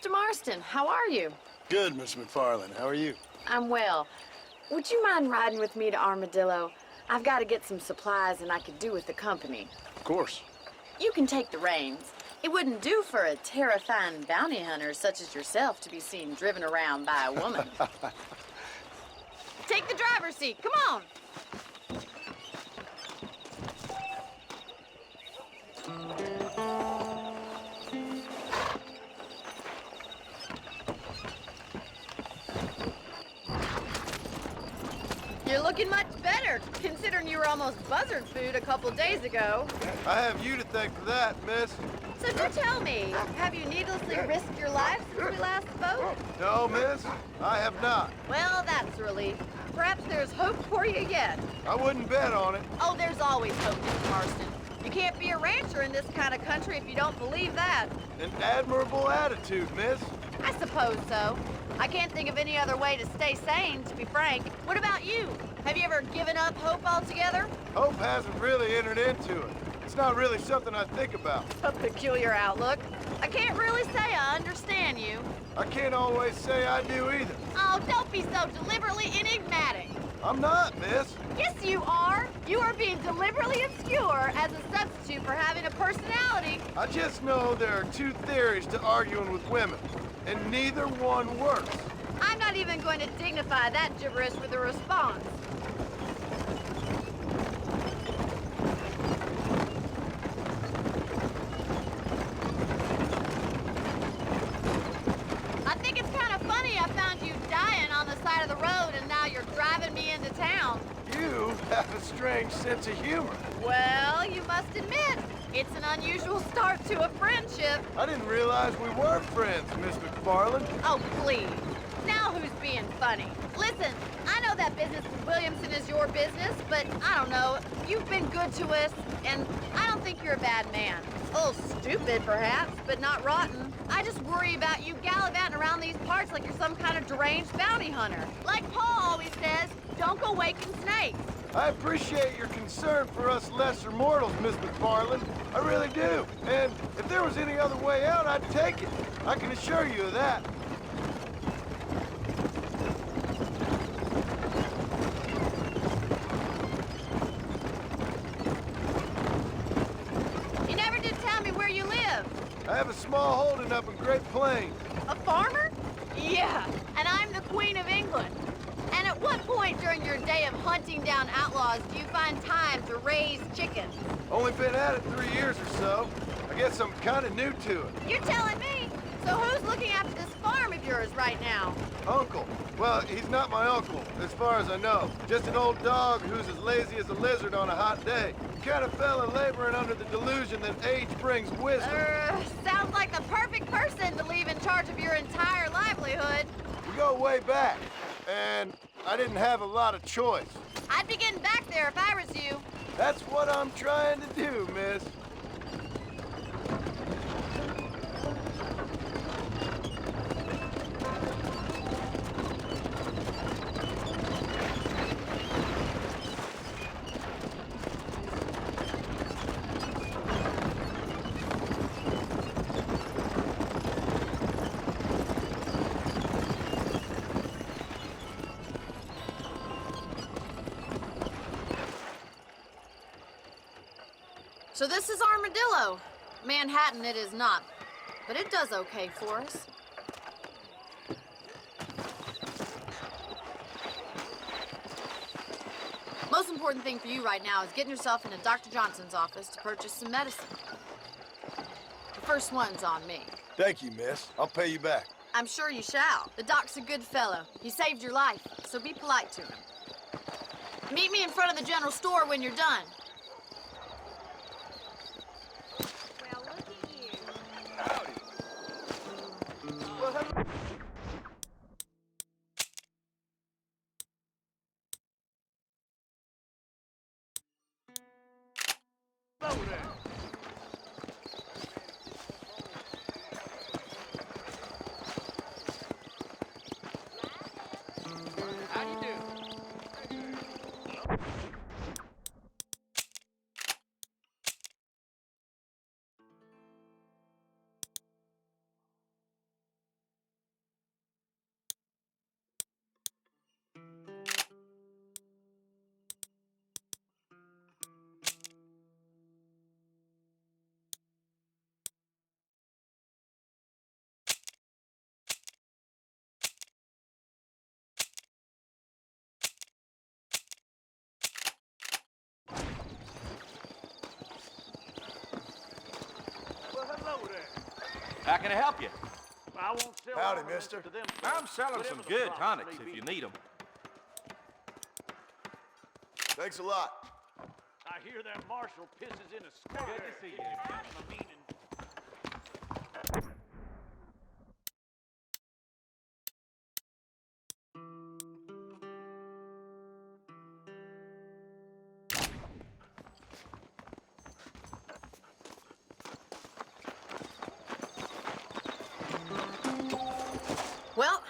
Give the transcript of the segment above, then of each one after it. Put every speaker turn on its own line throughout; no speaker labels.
Mr. Marston. How are you?
Good, Miss McFarland. How are you?
I'm well. Would you mind riding with me to Armadillo? I've got to get some supplies and I could do with the company.
Of course.
You can take the reins. It wouldn't do for a terrifying bounty hunter such as yourself to be seen driven around by a woman. Take the driver's seat. Come on. You're looking much better, considering you were almost buzzard food a couple days ago.
I have you to thank for that, miss.
So do tell me, have you needlessly risked your life since we last spoke?
No, miss, I have not.
Well, that's a relief. Perhaps there's hope for you yet.
I wouldn't bet on it.
Oh, there's always hope, Mr. Marston. You can't be a rancher in this kind of country if you don't believe that.
An admirable attitude, miss.
I suppose so. I can't think of any other way to stay sane, to be frank. What about you? Have you ever given up hope altogether?
Hope hasn't really entered into it. It's not really something I think about.
A peculiar outlook. I can't really say I understand you.
I can't always say I do either.
Oh, don't be so deliberately enigmatic.
I'm not, miss.
Yes, you are. You are being deliberately obscure as a substitute for having a personality.
I just know there are two theories to arguing with women, and neither one works.
I'm not even going to dignify that gibberish with a response. I think it's kind of funny I found you dying on the side of the road and now you're driving me into town.
You have a strange sense of humor.
Well, you must admit, it's an unusual start to a friendship.
I didn't realize we were friends, Miss McFarland.
Oh, please. Now who's being funny? Listen, I know that business with Williamson is your business, but I don't know. You've been good to us, and I don't think you're a bad man. A little stupid, perhaps, but not rotten. I just worry about you gallivanting around these parts like you're some kind of deranged bounty hunter. Like Paul always says, don't go waking snakes.
I appreciate your concern for us lesser mortals, Miss McFarland. I really do. And if there was any other way out, I'd take it. I can assure you of that.
You never did tell me where you live.
I have a small holding up in Great Plains.
A farmer? Yeah, and I'm the Queen of England. And at what point during your day of hunting down outlaws do you find time to raise chickens?
Only been at it 3 years or so. I guess I'm kind of new to it.
You're telling me? So who's looking after this farm of yours right now?
Uncle. Well, he's not my uncle, as far as I know. Just an old dog who's as lazy as a lizard on a hot day. Kind of fella laboring under the delusion that age brings wisdom.
Sounds like the perfect person to leave in charge of your entire livelihood.
We go way back, and I didn't have a lot of choice.
I'd be getting back there if I was you.
That's what I'm trying to do, miss.
So this is Armadillo. Manhattan it is not, but it does okay for us. Most important thing for you right now is getting yourself into Dr. Johnson's office to purchase some medicine. The first one's on me.
Thank you, miss. I'll pay you back.
I'm sure you shall. The doc's a good fellow. He saved your life, so be polite to him. Meet me in front of the general store when you're done.
Well, look at you.
Howdy. Well, hello there. How you doing?
How can I help you?
I won't sell
Howdy,
armaments
mister.
to them.
I'm selling
Whatever
some
the
good
price
tonics
may
if
be.
you need them.
Thanks a lot.
I hear that marshal pisses in a squat.
Good to see you.
I mean,
Well,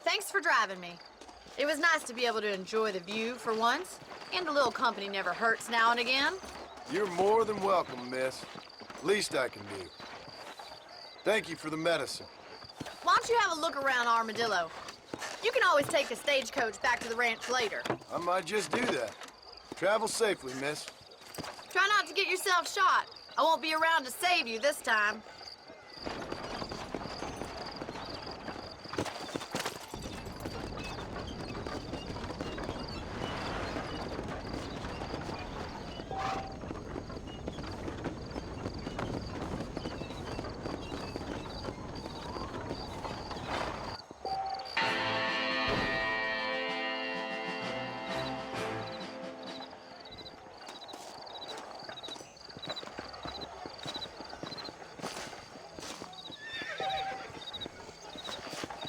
thanks for driving me. It was nice to be able to enjoy the view for once, and a little company never hurts now and again.
You're more than welcome, miss. Least I can do. Thank you for the medicine.
Why don't you have a look around Armadillo? You can always take a stagecoach back to the ranch later.
I might just do that. Travel safely, miss.
Try not to get yourself shot. I won't be around to save you this time.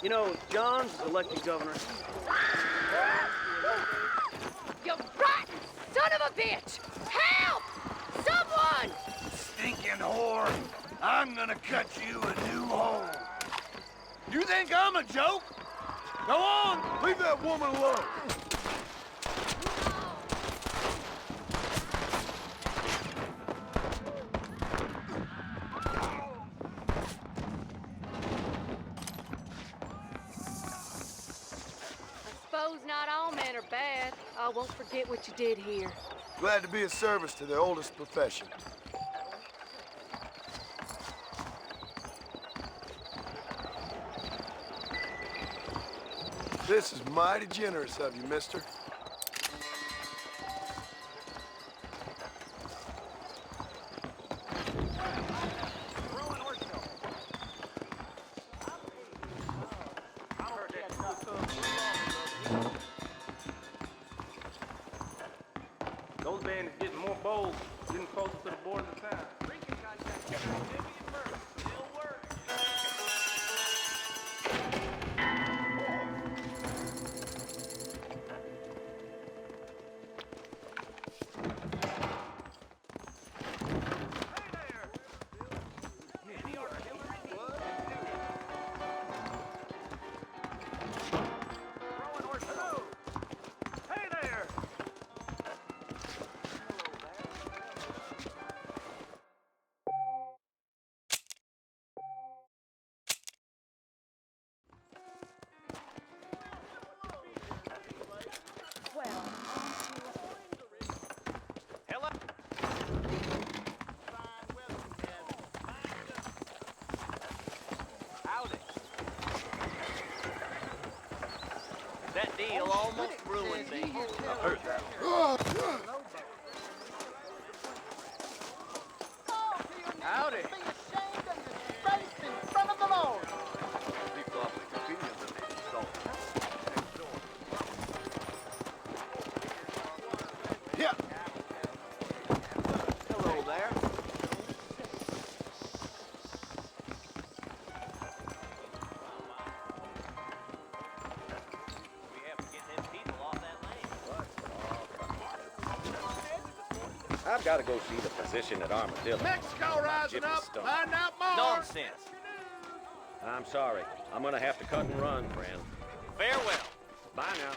you know, John's elected governor.
You rotten son of a bitch! Help! Someone!
Stinking whore! I'm gonna cut you a new hole. You think I'm a joke? Go on, leave that woman alone.
Suppose not all men are bad. I won't forget what you did here.
Glad to be of service to the oldest profession. This is mighty generous of you, mister.
Those bandits getting more bold, getting closer to the border of town.
Hey there! Hello? Howdy. That deal almost ruined me.
I heard that.
Howdy.
People awfully convenient that they installed.
Yeah.
Hello there. We have to get them people off that lane.
I've got to go see the physician at Armadillo.
Mexico rising
Gypsy
up.
stuff.
Find out more.
Nonsense.
I'm sorry. I'm going to have to cut and run, friend.
Farewell.
Bye now.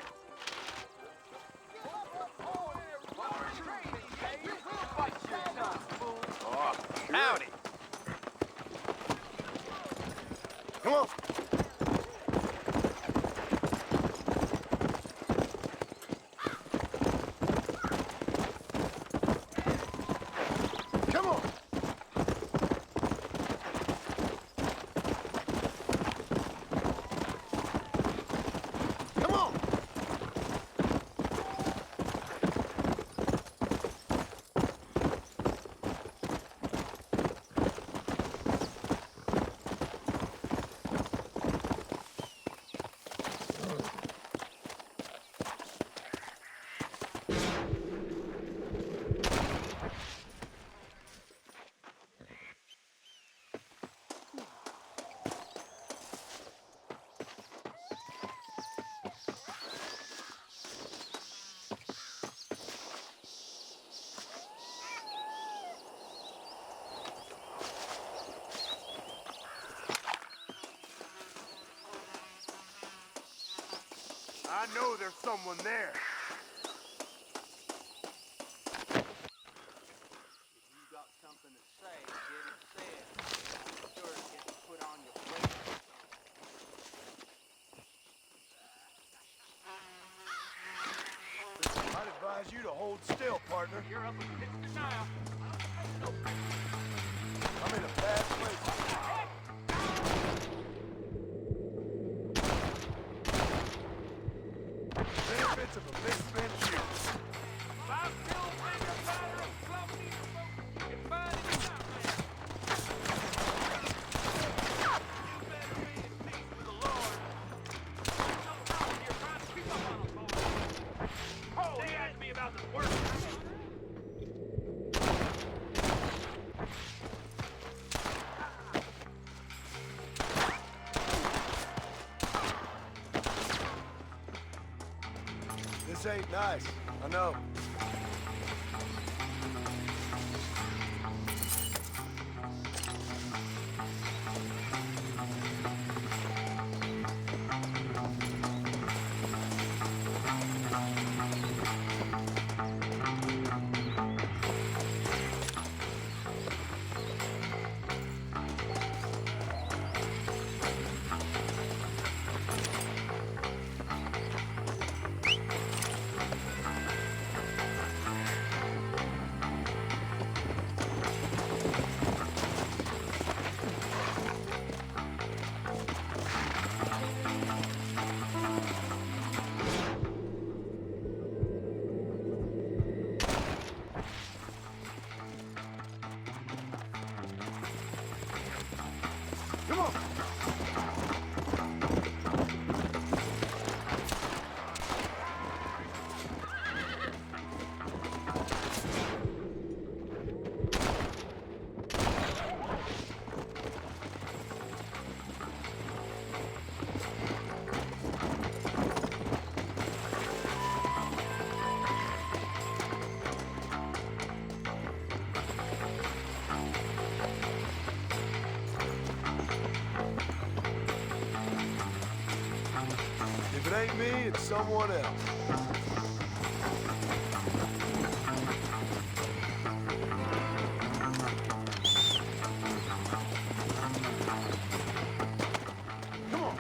Howdy.
Come on. Come on. Come on. I know there's someone there.
If you got something to say, get it said. I'm sure it gets put on your plate.
I'd advise you to hold still, partner.
You're up against it now.
I'm in a bad place. Benefits of a misspent youth.
Five kills, finger powder, and 12 people. You can find it out, man. You better be at peace with the Lord. Don't know when you're trying to keep up on them, folks. Oh, they asked me about the work.
This ain't nice. I know. Come on! If it ain't me, it's someone else. Come on.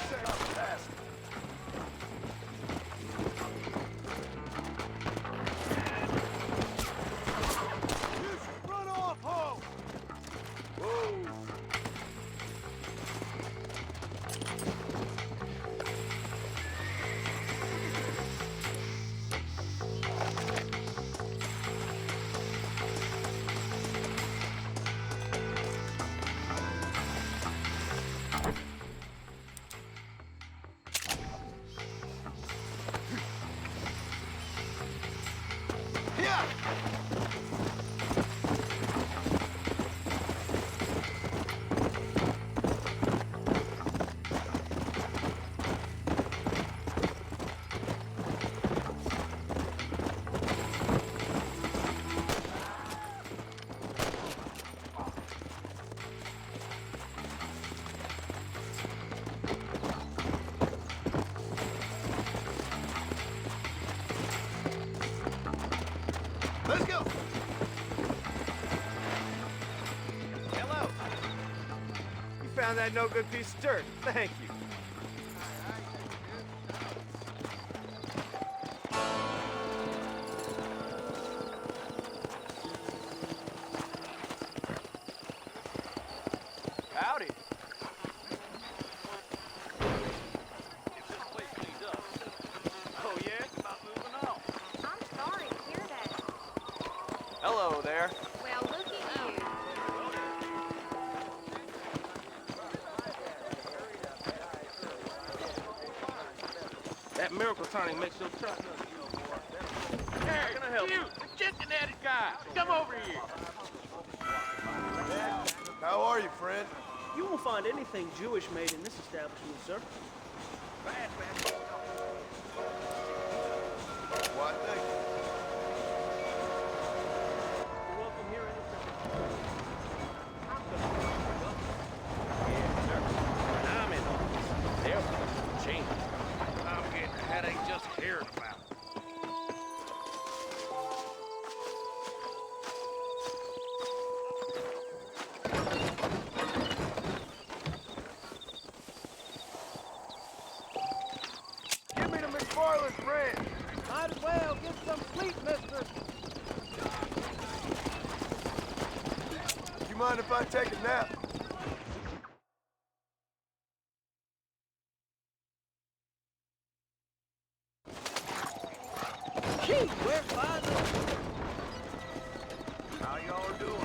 Say I'm fast. Run off, ho! Whoa! Yeah! Let's go!
Hello. You found that no good piece of dirt. Thank you.
Howdy.
If this place cleans up,
Oh, yeah? It's about moving on.
I'm sorry to hear that.
Hello there.
Well, look at you.
That miracle turning makes your truck. Hey,
can I help
you? The chicken-headed guy. Come over here.
How are you, friend?
You won't find anything Jewish made in this establishment, sir.
fast, man.
Why, thank you.
You're welcome here anytime.
Yes, sir. When I'm in office, they'll change.
I'm getting a headache just hearing about it.
Give me the McFarland's ranch.
Might as well get some sleep, mister.
You mind if I take a nap?
Gee, we're fine.
How y'all are doing?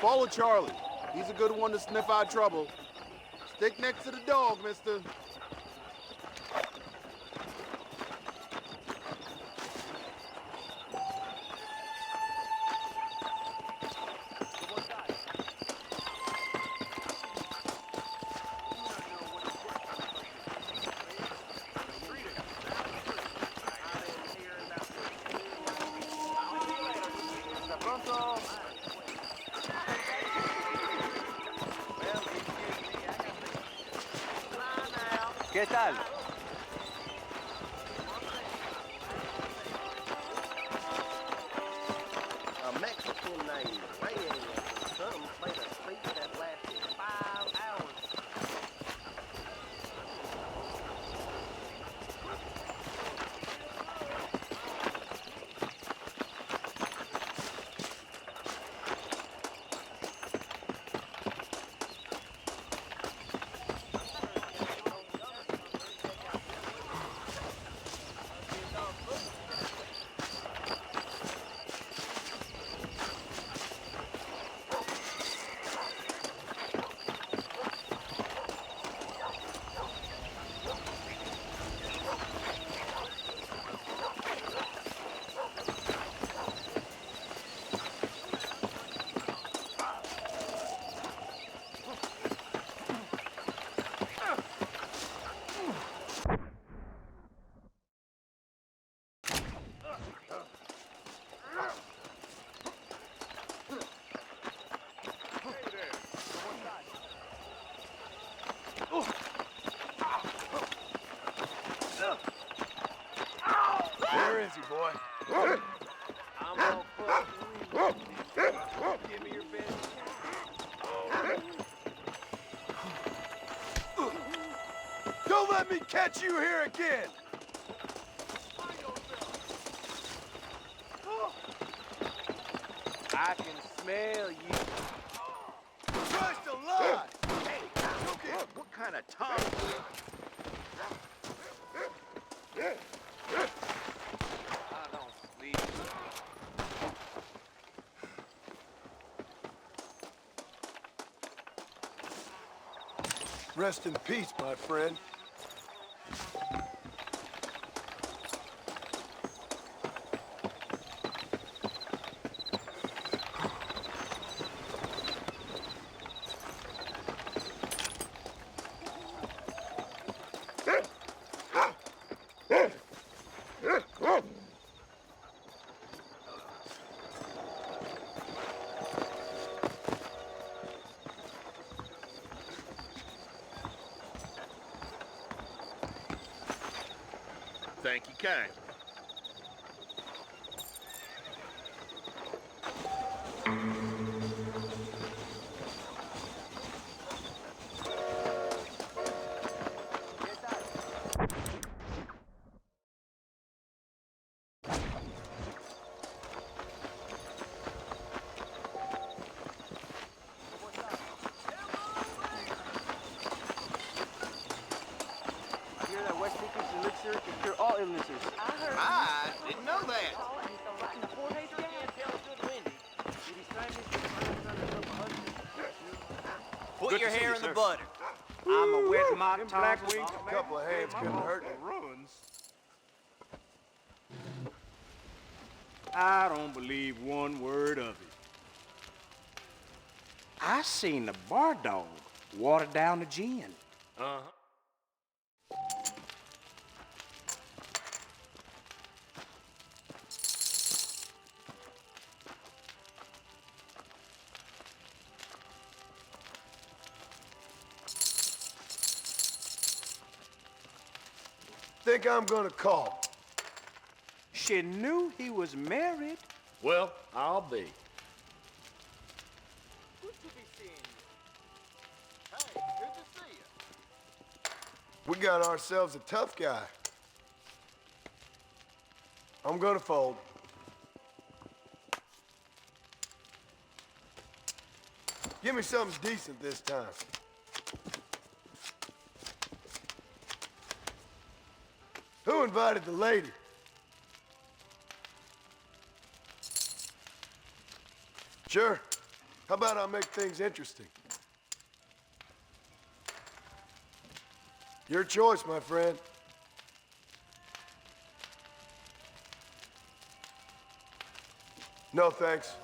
Follow Charlie. He's a good one to sniff out trouble. Stick next to the dog, mister.
¿Qué tal?
A Mexican named Reyes or something played a speech that lasted 5 hours.
Where is he, boy?
I'm gonna put you. Give me your best.
Don't let me catch you here again!
I can smell you.
Christ alive!
What kind of tongue?
I don't sleep.
Rest in peace, my friend.
Thank you kindly.
Get your hair in the butter.
I'm a wet mock
Them
black
Blackwing,
wing.
a couple of hands couldn't hurt me.
Ruins. I don't believe one word of it. I seen the bar dog water down the gin.
Uh-huh.
Think I'm gonna call.
She knew he was married.
Well, I'll be.
Good to be seeing you. Hey, good to see you.
We got ourselves a tough guy. I'm gonna fold. Give me something decent this time. Who invited the lady? Sure. How about I make things interesting? Your choice, my friend. No, thanks.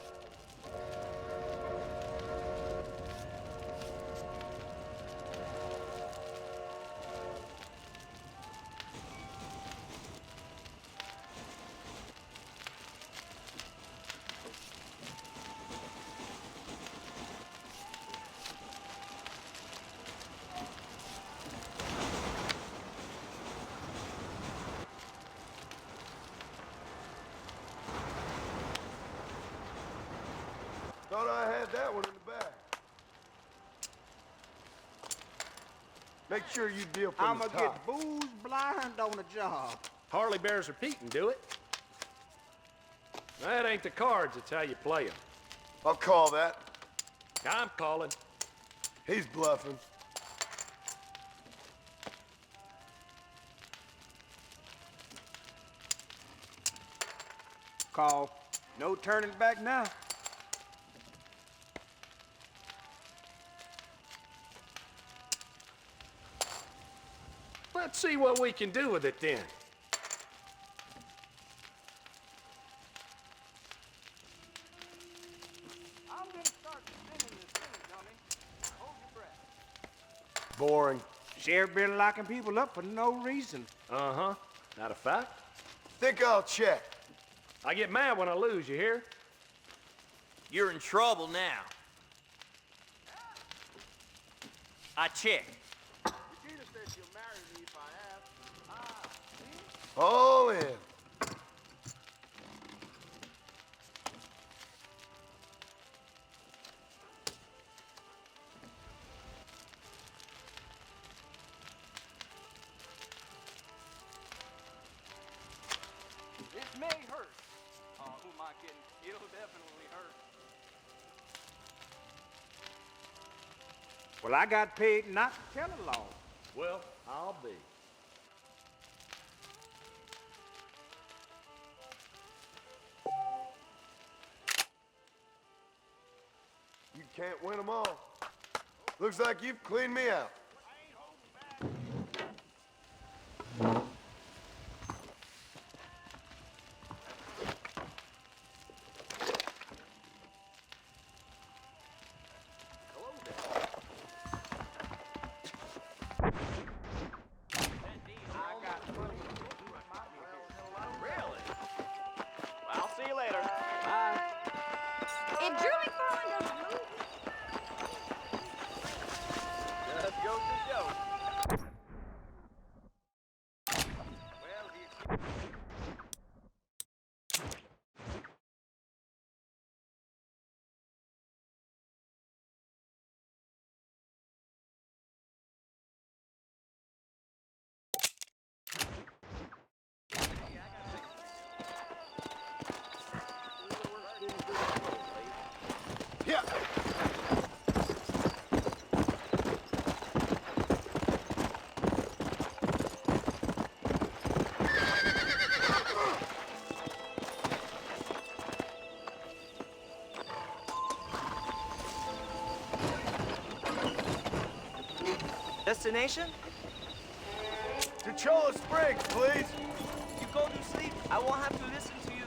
Thought I had that one in the bag. Make sure you deal from the
I'ma
top.
get booze blind on the job.
Harley bears repeating, do it? That ain't the cards, it's how you play them.
I'll call that.
I'm calling.
He's bluffing.
Call. No turning back now.
Let's see what we can do with it then.
I'm gonna start spinning this thing, dummy. Hold your breath.
Boring.
Sheriff been locking people up for no reason.
Uh-huh. Not a fact.
Think I'll check.
I get mad when I lose, you hear?
You're in trouble now. I check.
Regina said she'll marry me if I ask.
All in.
This may hurt. Who am I kidding? It'll definitely hurt.
Well, I got paid not to tell a law.
Well, I'll be.
You can't win them all. Looks like you've cleaned me out.
I'll see you later.
If Julie Farland doesn't move,
Just goes to show. Well, you...
Yeah.
Destination?
To Cholla Springs, please.
You go to sleep. I won't have to listen to you.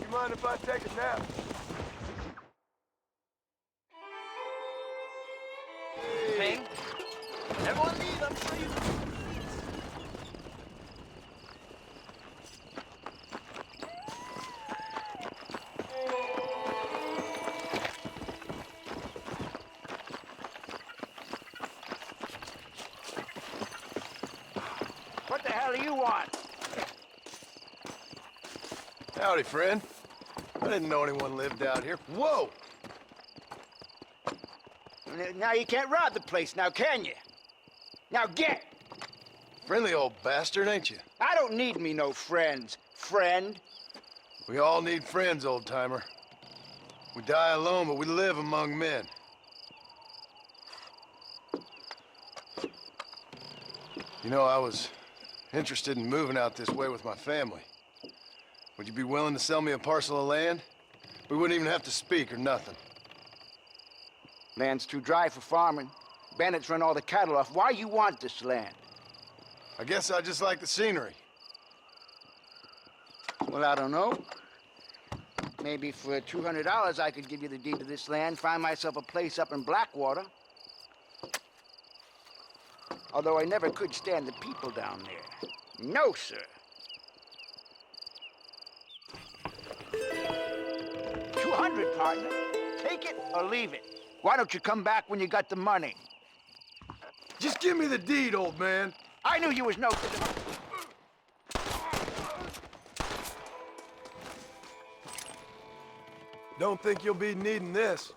You mind if I take a nap?
Hey. Everyone leave. I'm sure you...
What the hell do you want?
Howdy, friend. I didn't know anyone lived out here. Whoa!
Now you can't rob the place now, can you? Now get!
Friendly old bastard, ain't you?
I don't need me no friends, friend.
We all need friends, old-timer. We die alone, but we live among men. You know, I was interested in moving out this way with my family. Would you be willing to sell me a parcel of land? We wouldn't even have to speak or nothing.
Land's too dry for farming. Bandits run all the cattle off. Why you want this land?
I guess I just like the scenery.
Well, I don't know. Maybe for $200 I could give you the deed to this land, find myself a place up in Blackwater. Although I never could stand the people down there. No, sir. 200, partner. Take it or leave it. Why don't you come back when you got the money?
Just give me the deed, old man.
I knew you was no good.
Don't think you'll be needing this.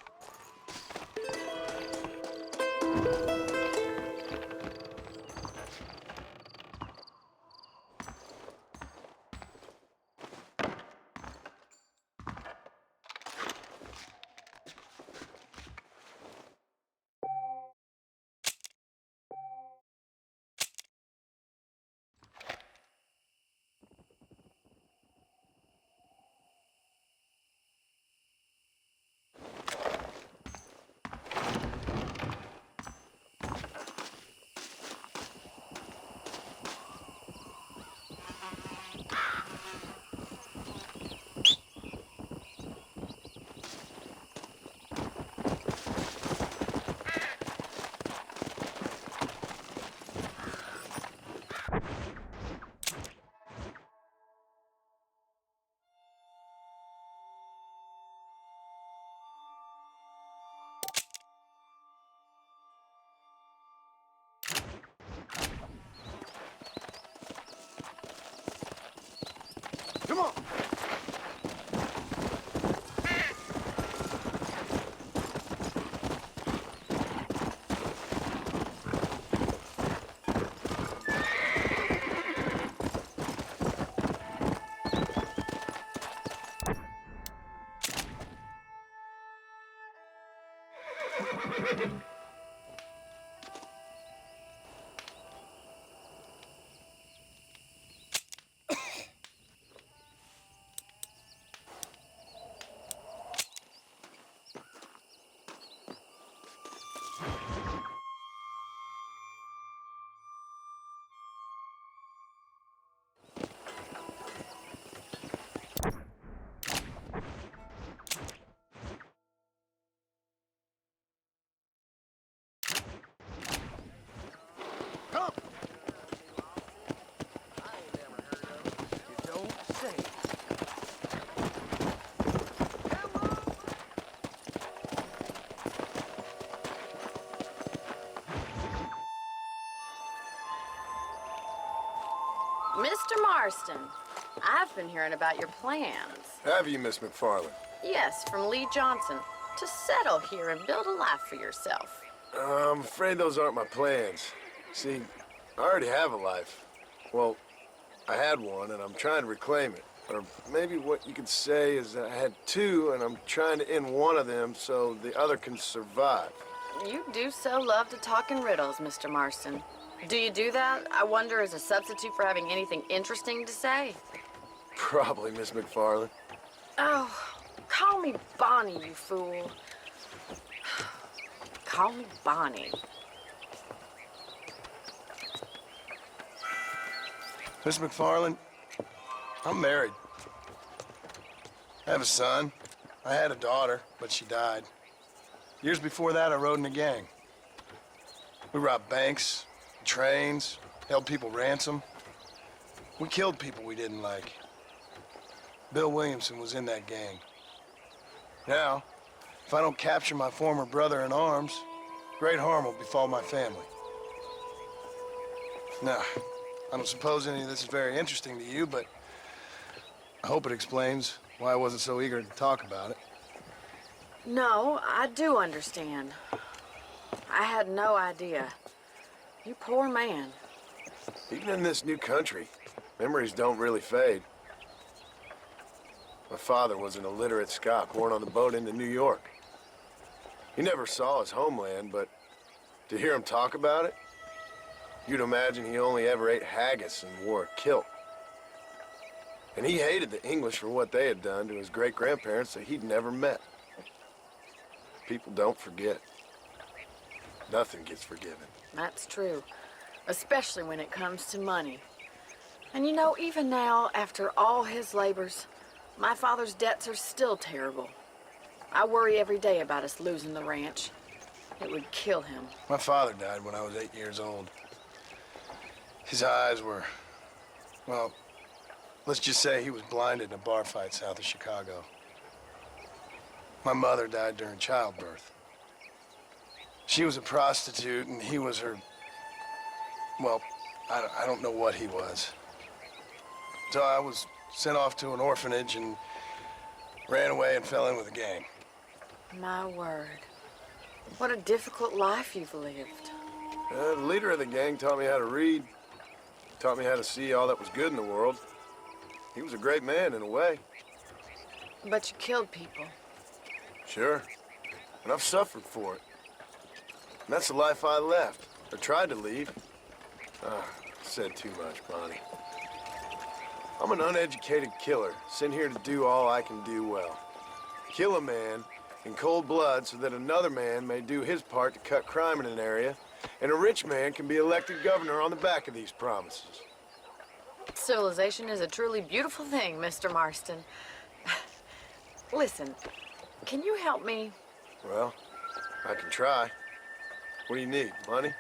Come on!
Mr. Marston, I've been hearing about your plans.
Have you, Miss McFarland?
Yes, from Lee Johnson. To settle here and build a life for yourself.
I'm afraid those aren't my plans. See, I already have a life. Well, I had one, and I'm trying to reclaim it. Or maybe what you could say is that I had two, and I'm trying to end one of them so the other can survive.
You do so love to talk in riddles, Mr. Marston. Do you do that, I wonder, as a substitute for having anything interesting to say?
Probably, Miss McFarland.
Oh, call me Bonnie, you fool.
call me Bonnie.
Miss McFarland, I'm married. I have a son. I had a daughter, but she died. Years before that, I rode in a gang. We robbed banks, trains, held people ransom. We killed people we didn't like. Bill Williamson was in that gang. Now, if I don't capture my former brother in arms, great harm will befall my family. Now, I don't suppose any of this is very interesting to you, but I hope it explains why I wasn't so eager to talk about it.
No, I do understand. I had no idea. You poor man.
Even in this new country, memories don't really fade. My father was an illiterate Scot born on the boat into New York. He never saw his homeland, but to hear him talk about it, you'd imagine he only ever ate haggis and wore a kilt. And he hated the English for what they had done to his great-grandparents that he'd never met. People don't forget. Nothing gets forgiven.
That's true, especially when it comes to money. And you know, even now, after all his labors, my father's debts are still terrible. I worry every day about us losing the ranch. It would kill him.
My father died when I was 8 years old. His eyes were, well, let's just say he was blinded in a bar fight south of Chicago. My mother died during childbirth. She was a prostitute and he was her, well, I don't know what he was. So I was sent off to an orphanage and ran away and fell in with a gang.
My word. What a difficult life you've lived.
The leader of the gang taught me how to read, taught me how to see all that was good in the world. He was a great man in a way.
But you killed people.
Sure. And I've suffered for it. And that's the life I left, or tried to lead. Said too much, Bonnie. I'm an uneducated killer, sent here to do all I can do well. Kill a man in cold blood so that another man may do his part to cut crime in an area, and a rich man can be elected governor on the back of these promises.
Civilization is a truly beautiful thing, Mr. Marston. Listen, can you help me?
Well, I can try. What do you need, money?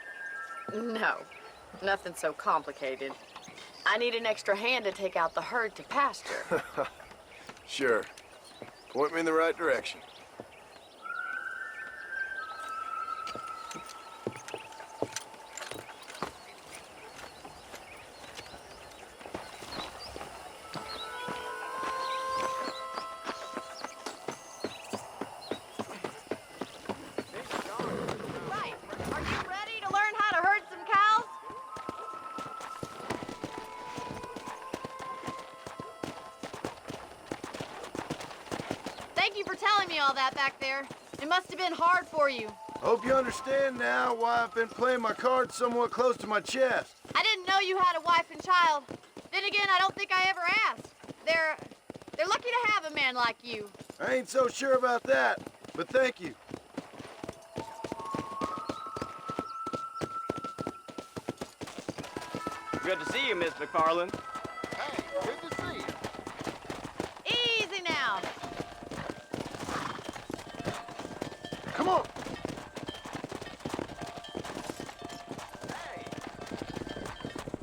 No, nothing so complicated. I need an extra hand to take out the herd to pasture.
Sure. Point me in the right direction.
Right. Are you ready to learn how to herd some cows? Thank you for telling me all that back there. It must have been hard for you.
Hope you understand now why I've been playing my cards somewhat close to my chest.
I didn't know you had a wife and child. Then again, I don't think I ever asked. They're lucky to have a man like you.
I ain't so sure about that, but thank you.
Good to see you, Miss McFarland.
Hey, good to see you.
Easy now.
Come on.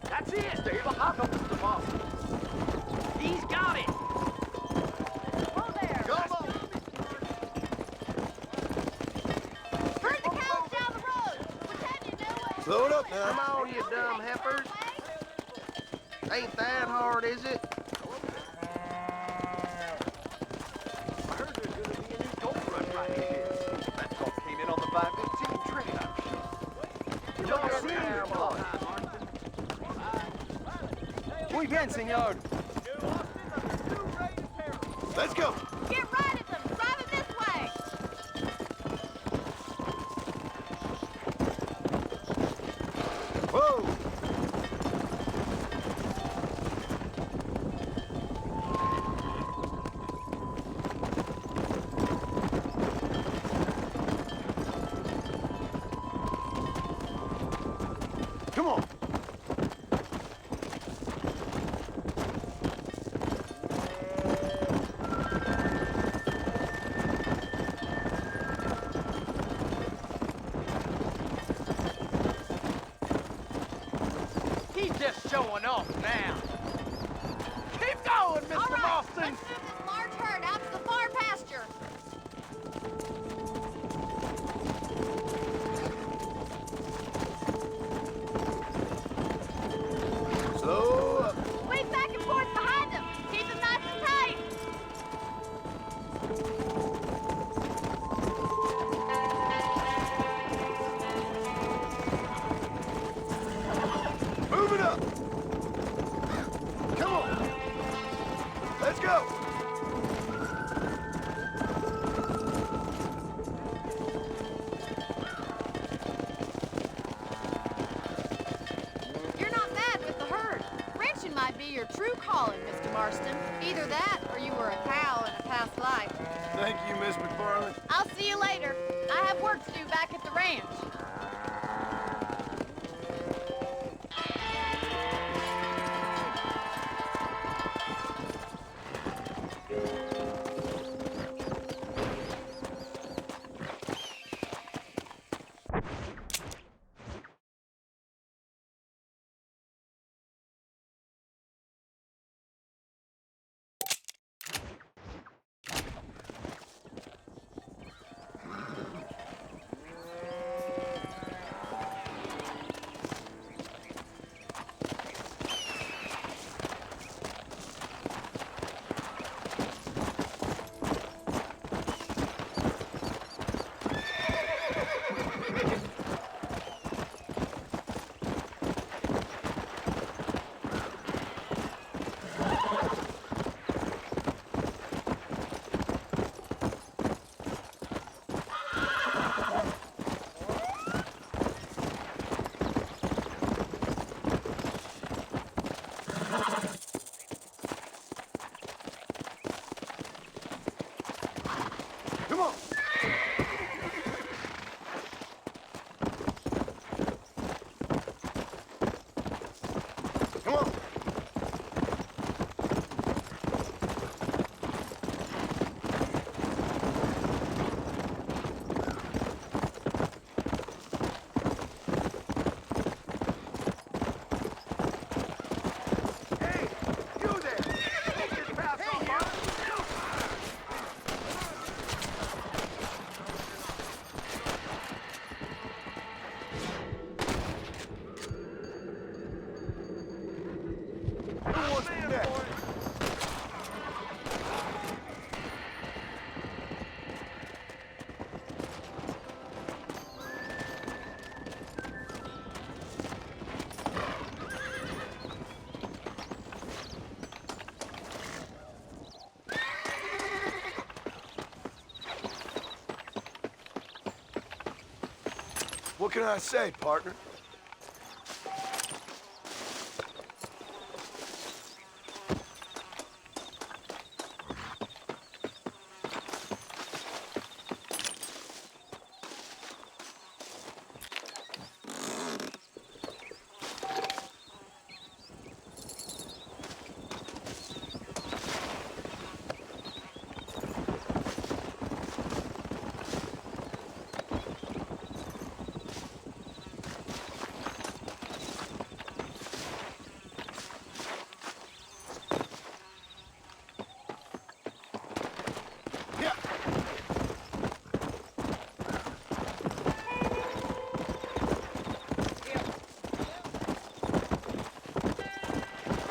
That's it. Stay the hot up, Mr. Boss. He's got it.
Whoa there.
Come on.
Herd the cows down the road. Pretend you know it.
Slow it up now.
Come on, you dumb heifers. Ain't that hard, is it?
I heard there's going to be a new gold rush right here. That talk came in on the 515 train, I'm sure. You don't see your boss.
Muy bien, señor.
Let's go.
Get right at them. Drive it this way.
Whoa.
showing off now. Keep going, Mr.
All right,
Marston.
let's move this large herd out to the far pasture.
Slow up.
Swing back and forth behind them. Keep them nice and tight.
Move it up. Come on. Let's go.
You're not bad with the herd. Ranching might be your true calling, Mr. Marston. Either that or you were a cow in a past life.
Thank you, Miss McFarland.
I'll see you later. I have work to do back at the ranch.
Come on. Come on.
Hey, you there. Take this path on, Marston.
Who wants to do that? What can I say, partner?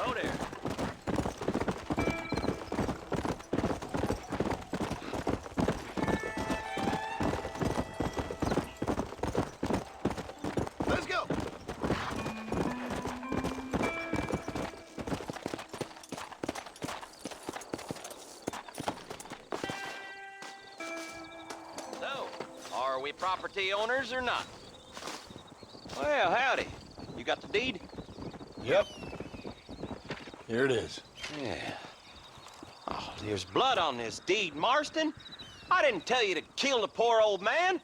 Oh, there.
Let's go.
So, are we property owners or not? Well, howdy. You got the deed?
Yep. Here it is.
Yeah. Oh, there's blood on this deed, Marston. I didn't tell you to kill the poor old man.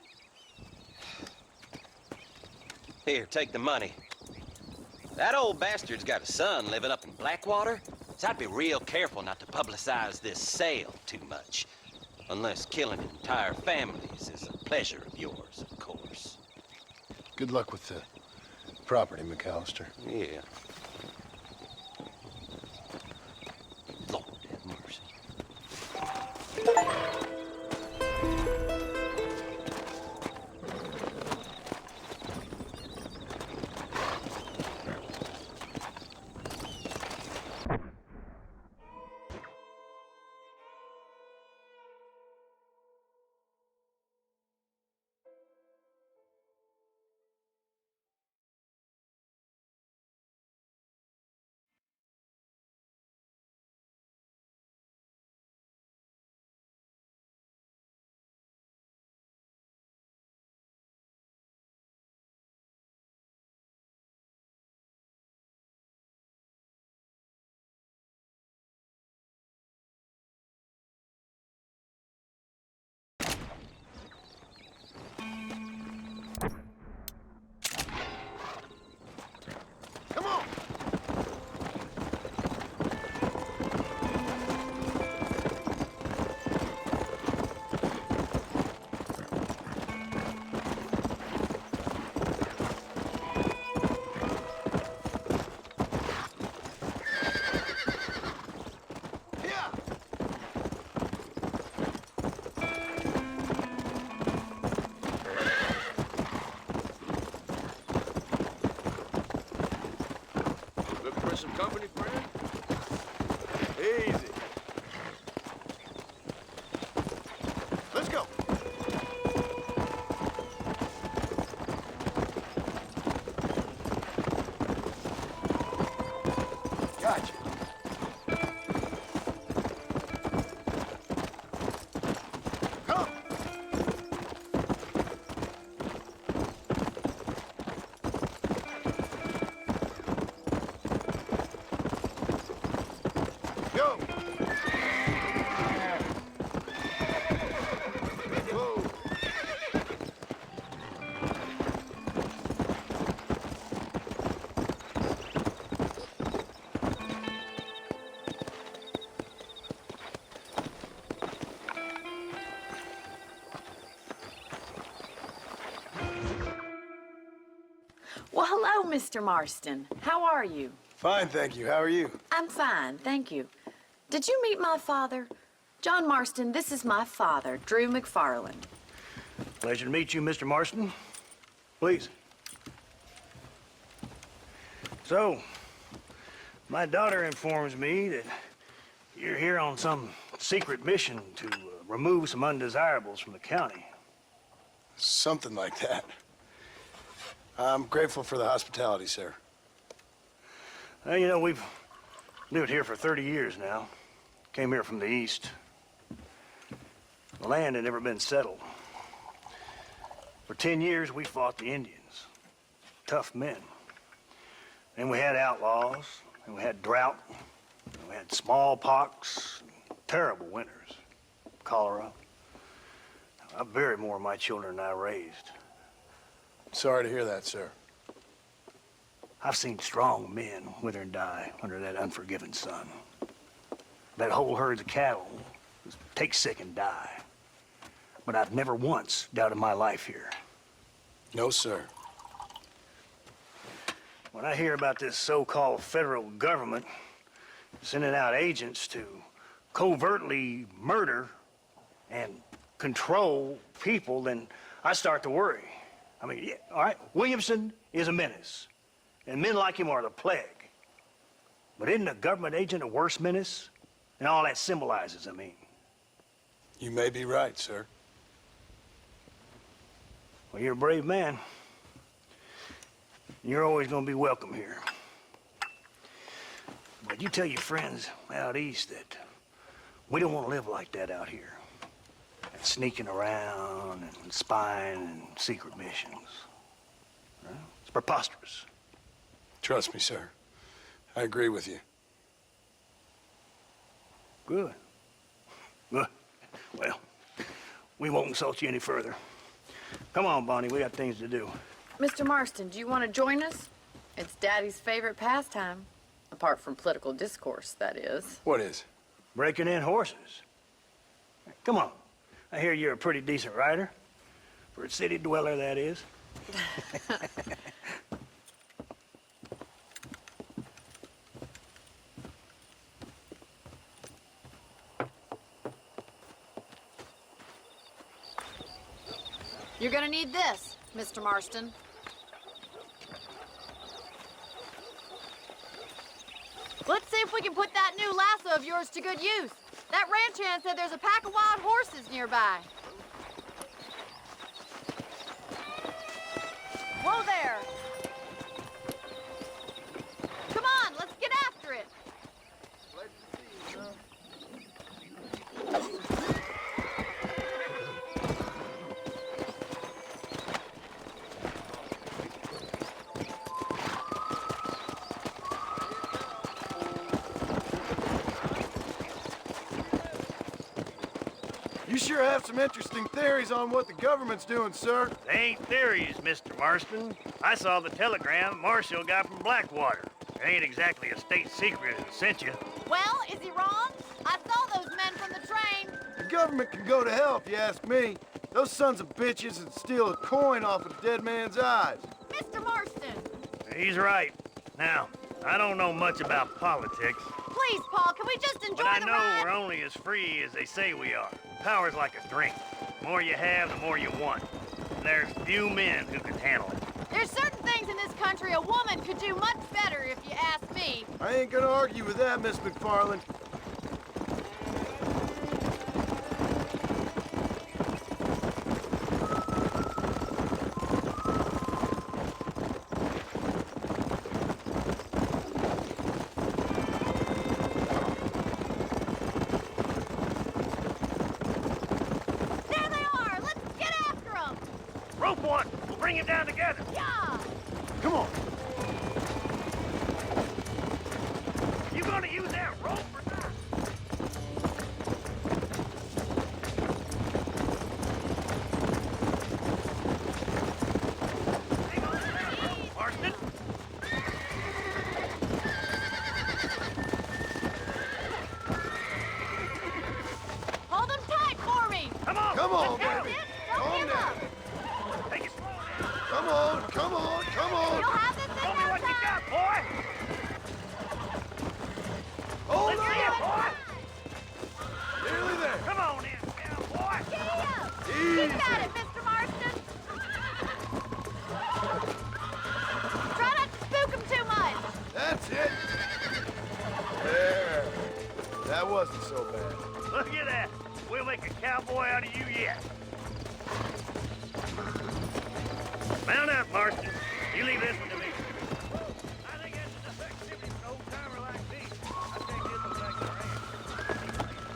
Here, take the money. That old bastard's got a son living up in Blackwater, so I'd be real careful not to publicize this sale too much. Unless killing entire families is a pleasure of yours, of course.
Good luck with the property, McAllister.
Yeah.
Go! Whoa!
Well, hello, Mr. Marston. How are you?
Fine, thank you. How are you?
I'm fine, thank you. Did you meet my father? John Marston, this is my father, Drew McFarland.
Pleasure to meet you, Mr. Marston. Please. So, my daughter informs me that you're here on some secret mission to remove some undesirables from the county.
Something like that. I'm grateful for the hospitality, sir.
Well, you know, we've lived here for 30 years now. Came here from the east. The land had never been settled. For 10 years, we fought the Indians. Tough men. And we had outlaws, and we had drought, and we had smallpox, terrible winters, cholera. I buried more of my children than I raised.
Sorry to hear that, sir.
I've seen strong men wither and die under that unforgiving sun. That whole herds of cattle just take sick and die. But I've never once doubted my life here.
No, sir.
When I hear about this so-called federal government sending out agents to covertly murder and control people, then I start to worry. I mean, yeah, all right, Williamson is a menace, and men like him are the plague. But isn't a government agent a worse menace? And all that symbolizes, I mean.
You may be right, sir.
Well, you're a brave man. You're always gonna be welcome here. But you tell your friends out east that we don't want to live like that out here. Sneaking around and spying and secret missions. Well, it's preposterous.
Trust me, sir. I agree with you.
Good. Good. Well, we won't insult you any further. Come on, Bonnie, we got things to do.
Mr. Marston, do you want to join us? It's Daddy's favorite pastime. Apart from political discourse, that is.
What is?
Breaking in horses. Come on. I hear you're a pretty decent rider. For a city dweller, that is.
You're gonna need this, Mr. Marston. Let's see if we can put that new lasso of yours to good use. That ranch hand said there's a pack of wild horses nearby. Whoa there! Come on, let's get after it!
You sure have some interesting theories on what the government's doing, sir.
They ain't theories, Mr. Marston. I saw the telegram Marshall got from Blackwater. It ain't exactly a state secret it sent you.
Well, is he wrong? I saw those men from the train.
The government can go to hell if you ask me. Those sons of bitches would steal a coin off a dead man's eyes.
Mr. Marston!
He's right. Now, I don't know much about politics,
Please, Paul, can we just enjoy
but I
the
know
ride?
we're only as free as they say we are. Power's like a drink. The more you have, the more you want. And there's few men who can handle it.
There's certain things in this country a woman could do much better, if you ask me.
I ain't gonna argue with that, Miss McFarland.
There they are! Let's get after them!
Rope one! We'll bring him down together!
Yeah!
Come on.
You gonna use that rope or not?
That wasn't so bad.
Look at that. We'll make a cowboy out of you yet. Mount up, Marston. You leave this one to me. I think that's enough activity for an old-timer like me. I think this will back the ranch.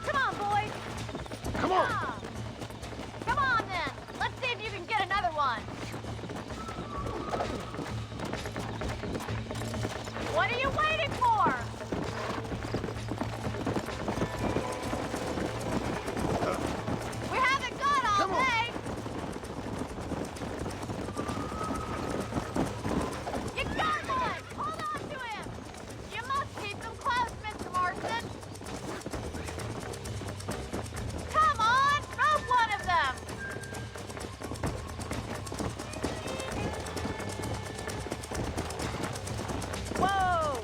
Come on, boys.
Come on!
Come on, then. Let's see if you can get another one. What are you waiting for? We haven't got all
Come on.
day. You got one. Hold on to him. You must keep them close, Mr. Marston. Come on, rope one of them. Whoa.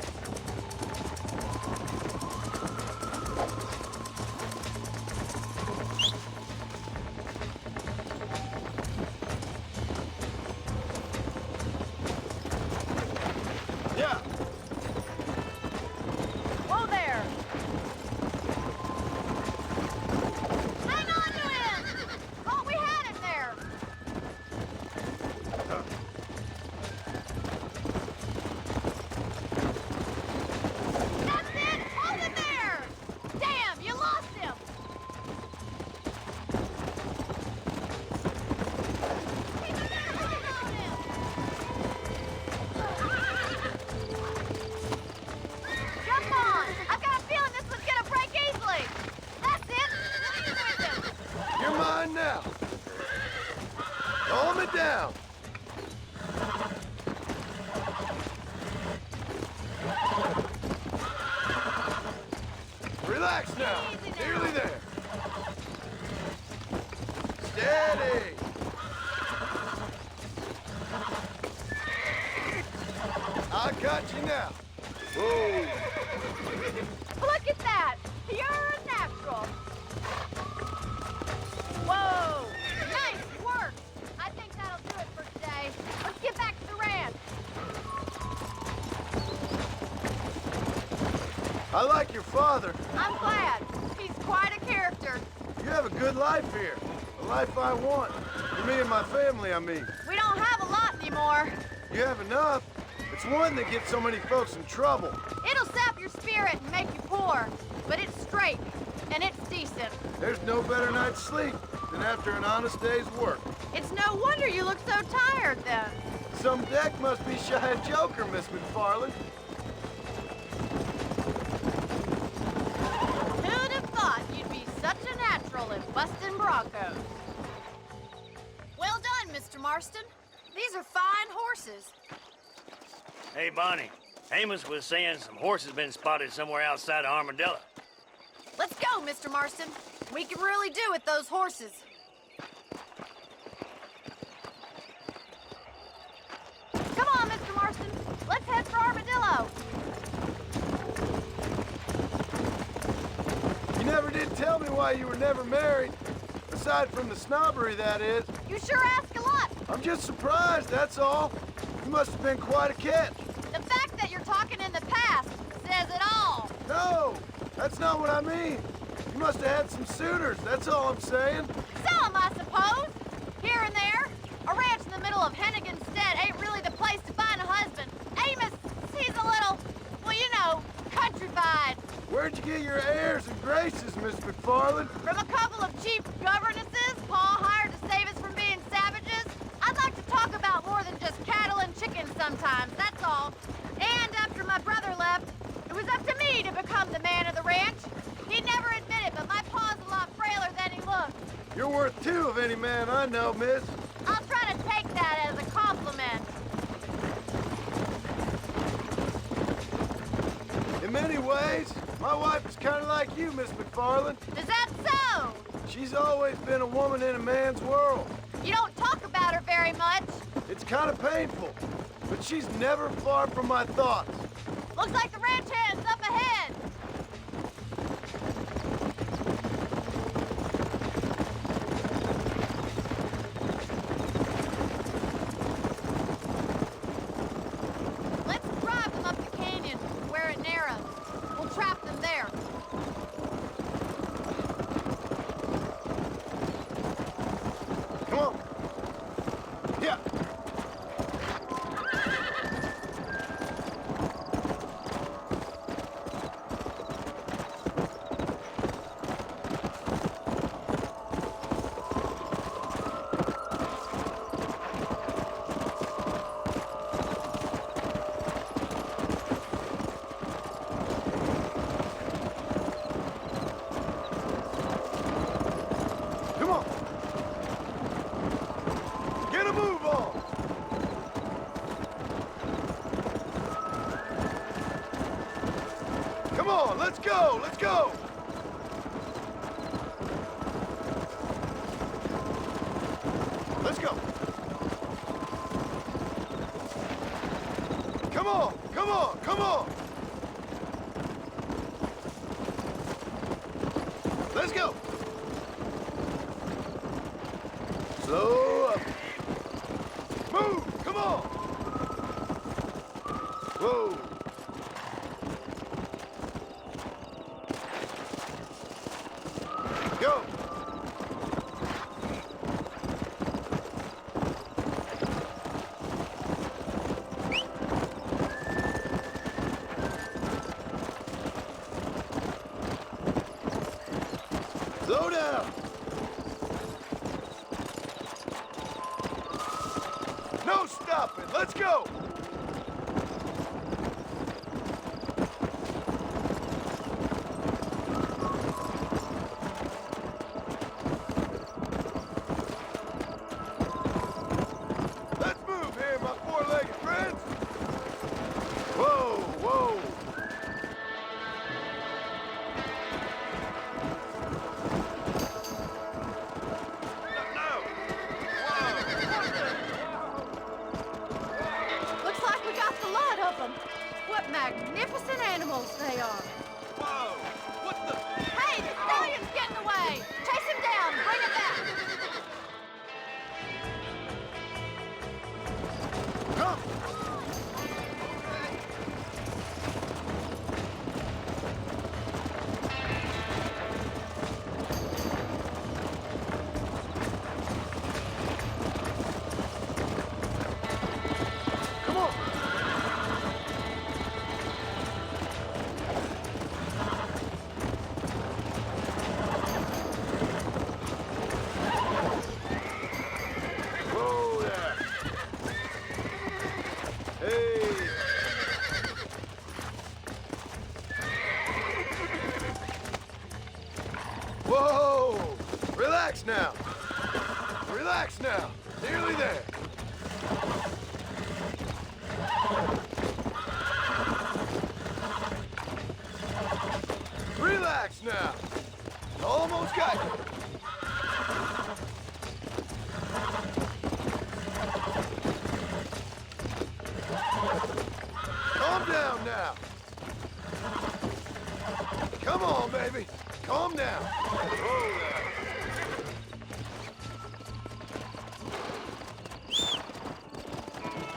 Yeah!
Whoa there. Hang on to him. Oh, we had him there. That's it! Hold him there! Damn, you lost him! Keep him there! Hold on him! Jump on! I've got a feeling this one's gonna break easily! That's it! Squeeze with him!
You're mine now! Calm it down! Relax now!
Easy now.
Nearly there! Steady! I got you now! Whoa!
Look at that! You're a natural! Whoa! Nice work! I think that'll do it for today. Let's get back to the ranch.
I like your father.
I'm glad. He's quite a character.
You have a good life here. The life I want. For me and my family, I mean.
We don't have a lot anymore.
You have enough. It's one that gets so many folks in trouble.
It'll sap your spirit and make you poor. But it's straight, and it's decent.
There's no better night's sleep than after an honest day's work.
It's no wonder you look so tired then.
Some deck must be shy of Joker, Miss McFarland.
Who'd have thought you'd be such a natural in busting Broncos? Well done, Mr. Marston. These are fine horses.
Hey, Bonnie. Amos was saying some horses been spotted somewhere outside of Armadillo.
Let's go, Mr. Marston. We can really do with those horses. Come on, Mr. Marston. Let's head for Armadillo.
You never did tell me why you were never married. Aside from the snobbery, that is.
You sure ask a lot.
I'm just surprised, that's all. You must have been quite a catch.
The fact that you're talking in the past says it all.
No, that's not what I mean. You must have had some suitors, that's all I'm saying.
Some, I suppose. Here and there. A ranch in the middle of Hennigan's Stead ain't really the place to find a husband. Amos, he's a little, well, you know, countrified.
Where'd you get your airs and graces, Miss McFarland?
From a couple of cheap governesses Paul hired to save us from being savages. I'd like to talk about more than just cattle and chickens sometimes, that's all. And after my brother left, it was up to me to become the man of the ranch. He'd never admit it, but my paw's a lot frailer than he looked.
You're worth two of any man I know, miss.
I'll try to take that as a compliment.
In many ways, my wife is kind of like you, Miss McFarland.
Is that so?
She's always been a woman in a man's world.
You don't talk about her very much.
It's kind of painful, but she's never far from my thoughts.
Looks like the ranch hand's up ahead. Let's drive them up the canyon where it narrows. We'll trap them there.
Let's go! Let's go! Come on! Come on! Come on! Let's go! Slow up. Move! Come on! Whoa! Go! Slow down! No stopping! Let's go! Let's move here, my four-legged friends! Whoa, whoa!
Looks like we got the lot of them. What magnificent animals they are.
Whoa! What the?
Hey, the stallion's getting away. Chase him down. Bring it back.
Come! Come on! Whoa there! Hey! Whoa! Relax now! Relax now! Nearly there! Relax now! Almost got you! Calm down now! Come on, baby! Calm down! Whoa there!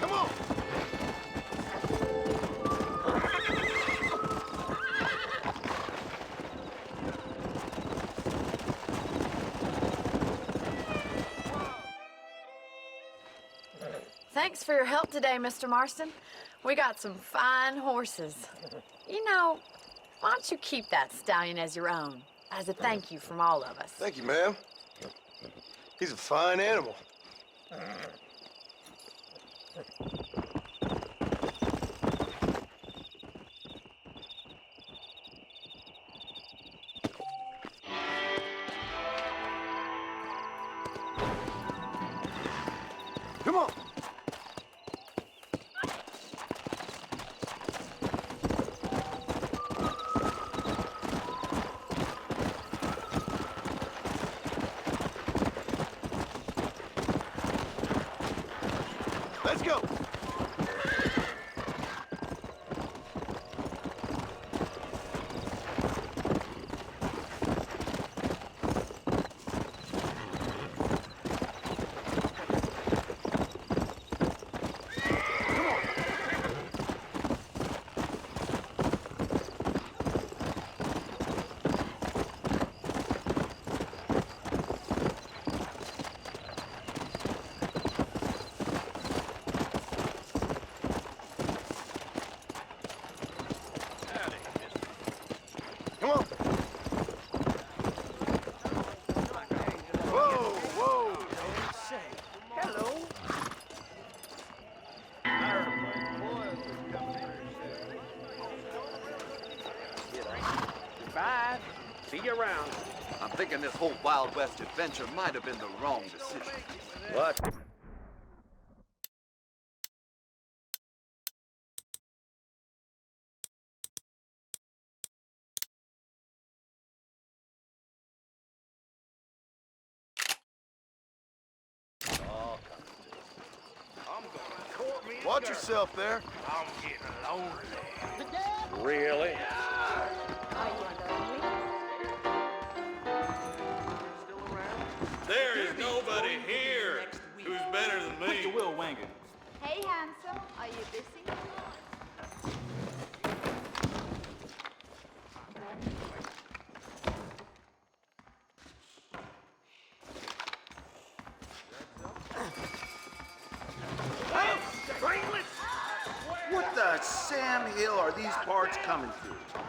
Come on!
Thanks for your help today, Mr. Marston. We got some fine horses. You know, why don't you keep that stallion as your own, as a thank you from all of us?
Thank you, ma'am. He's a fine animal.
Come on! Let's go! Come on! Whoa, whoa!
Hello. Goodbye. See you around.
I'm thinking this whole Wild West adventure might have been the wrong decision.
What?
Watch yourself there.
I'm getting lonely.
Really?
There is nobody here who's better than me.
Will Wanger.
Hey, handsome. Are you busy?
What the Sam Hill are these parts coming through?